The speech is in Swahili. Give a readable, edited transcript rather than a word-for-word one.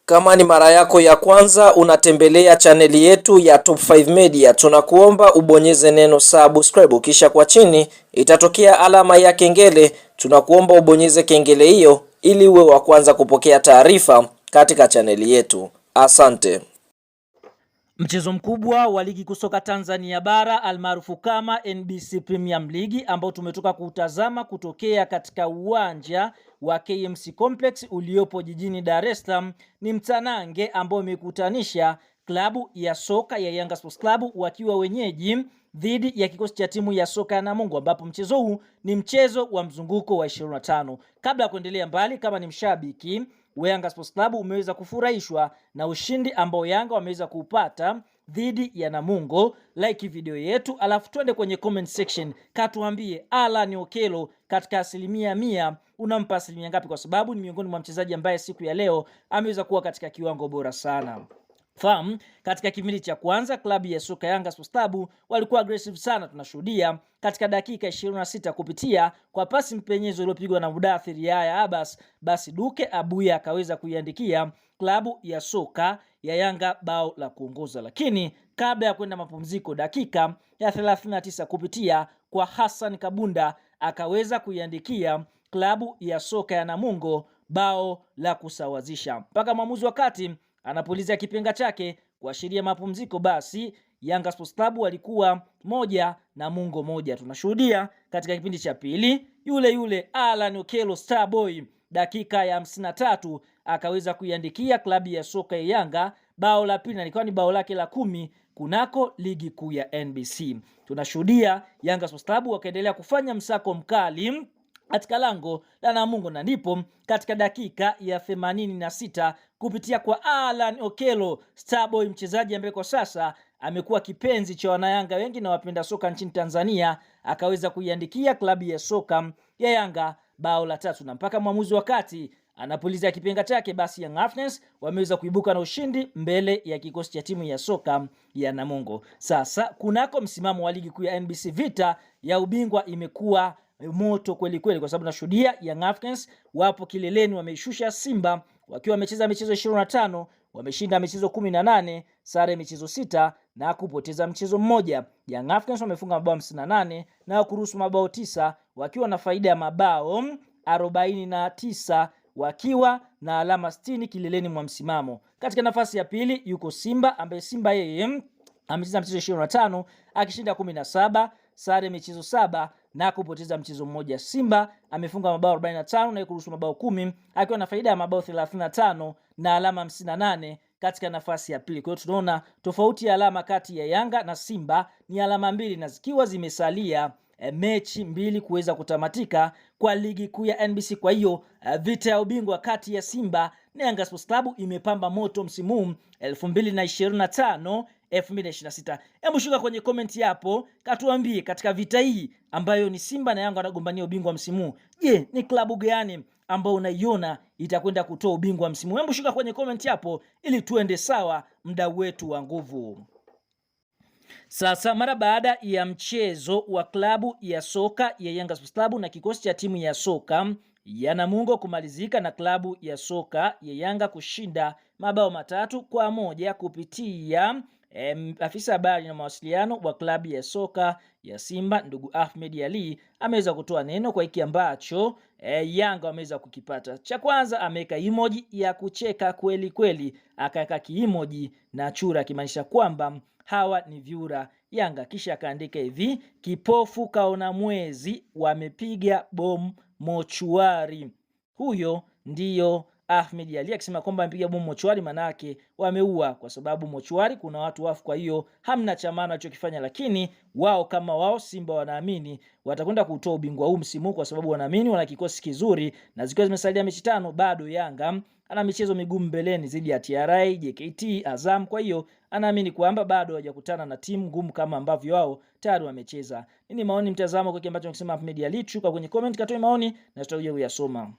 Kama ni mara yako ya kwanza unatembelea chaneli yetu ya Top 5 Media, tunakuomba ubonyeze neno subscribe, kisha kwa chini itatokea alama ya kengele. Tunakuomba ubonyeze kengele hiyo ili uwe wa kwanza kupokea taarifa katika chaneli yetu. Asante. Mchezo mkubwa wa ligi kusoka Tanzania bara almaarufu kama NBC Premier League ambao tumetoka kutazama kutokea katika uwanja wa KMC Complex uliopo jijini Dar es Salaam ni mtanange ambao umekutanisha klabu ya soka ya Yanga Sports Club wakiwa wenyeji dhidi ya kikosi cha timu ya soka ya Namungo, ambapo mchezo huu ni mchezo wa mzunguko wa 25. Kabla ya kuendelea mbali, kama ni mshabiki wa Yanga Sports Club umeweza kufurahishwa na ushindi ambao Yanga wameweza kupata dhidi ya Namungo, like video yetu, alafu twende kwenye comment section katuambie Alan Okello katika 100% unampa asilimia ngapi, kwa sababu ni miongoni mwa mchezaji ambaye siku ya leo ameweza kuwa katika kiwango bora sana. Fahamu, katika kipindi cha kwanza klabu ya soka Yanga Sports Club walikuwa aggressive sana. Tunashuhudia katika dakika 26 kupitia kwa pasi mpenyezo iliyopigwa na Mudathir Yahya Abbas, basi Duke Abuya akaweza kuiandikia klabu ya soka ya Yanga bao la kuongoza. Lakini kabla ya kwenda mapumziko, dakika ya 39 kupitia kwa Hassan Kabunda akaweza kuiandikia klabu ya soka ya Namungo bao la kusawazisha. Mpaka mwamuzi wakati anapuliza kipenga chake kuashiria mapumziko, basi Yanga Sports Club walikuwa 1 Namungo 1. Tunashuhudia katika kipindi cha pili yule Alan Okello Starboy dakika ya 53 akaweza kuiandikia klabu ya soka ya Yanga bao la pili, na ilikuwa ni bao lake la 10 kunako ligi kuu ya NBC. Tunashuhudia Yanga Sports Club wakaendelea kufanya msako mkali katika lango la Namungo, na ndipo katika dakika ya 86 kupitia kwa Alan Okello Starboy, mchezaji ambaye kwa sasa amekuwa kipenzi cha wanayanga wengi na wapenda soka nchini Tanzania, akaweza kuiandikia klabu ya soka ya Yanga bao la 3, na mpaka mwamuzi wakati anapuliza kipenga chake, basi Young Africans wameweza kuibuka na ushindi mbele ya kikosi cha timu ya soka ya Namungo. Sasa kunako msimamo wa ligi kuu ya NBC, vita ya ubingwa imekuwa moto kweli kweli, kwa sababu nashuhudia Young Africans wapo kileleni, wameishusha Simba wakiwa wamecheza michezo 25, wameshinda michezo 18, sare michezo 6 na kupoteza mchezo mmoja. Young Africans wamefunga mabao 58 na kuruhusu mabao 9, wakiwa na faida ya mabao 49, wakiwa na alama 60 kileleni mwa msimamo. Katika nafasi ya pili yuko Simba, ambaye Simba yeye amecheza michezo 25 akishinda 17, sare michezo 7 na kupoteza mchezo mmoja. Simba amefunga mabao 45 na kuruhusu mabao 10, akiwa na faida ya mabao 35 na alama 58 katika nafasi ya pili. Kwa hiyo tunaona tofauti ya alama kati ya Yanga na Simba ni alama 2, na zikiwa zimesalia mechi 2 kuweza kutamatika kwa ligi kuu ya NBC. Kwa hiyo vita ya ubingwa kati ya Simba na Yanga Sports Club imepamba moto msimu huu 2025 2026. Hebu shuka kwenye comment hapo katuambie, katika vita hii ambayo ni Simba na Yanga wanagombania ubingwa msimu, je, ni klabu gani ambao unaiona itakwenda kutoa ubingwa msimu? Hebu shuka kwenye comment hapo ili tuende sawa, mdau wetu wa nguvu. Sasa mara baada ya mchezo wa klabu ya soka ya Yanga Sports Club na kikosi cha timu ya soka ya Namungo kumalizika na klabu ya soka ya Yanga kushinda mabao 3-1 kupitia afisa habari na mawasiliano wa klabu ya soka ya Simba ndugu Ahmed Ali ameweza kutoa neno kwa hiki ambacho Yanga wameweza kukipata. Cha kwanza ameweka emoji ya kucheka kweli kweli, akaweka kiimoji na chura kimaanisha kwamba hawa ni vyura Yanga, kisha akaandika hivi: kipofu kaona mwezi, wamepiga bomu mochuari. Huyo ndiyo Ahmed Ali akisema kwamba amepiga bomu mochuari, manake wameua, kwa sababu mochuari kuna watu wafu, kwa hiyo hamna cha maana alichokifanya. Lakini wao kama wao Simba wanaamini watakwenda kutoa ubingwa huu msimu, kwa sababu wanaamini wana kikosi kizuri, na zikiwa zimesalia mechi 5 bado Yanga ana michezo migumu mbeleni dhidi ya TRA, JKT, Azam. Kwa hiyo anaamini kwamba bado hawajakutana na timu ngumu kama ambavyo wao tayari wamecheza. Nini maoni mtazamo kwa kile ambacho anasema Ahmed Ali? Shuka kwenye comment katoe maoni na tutakuja kuyasoma.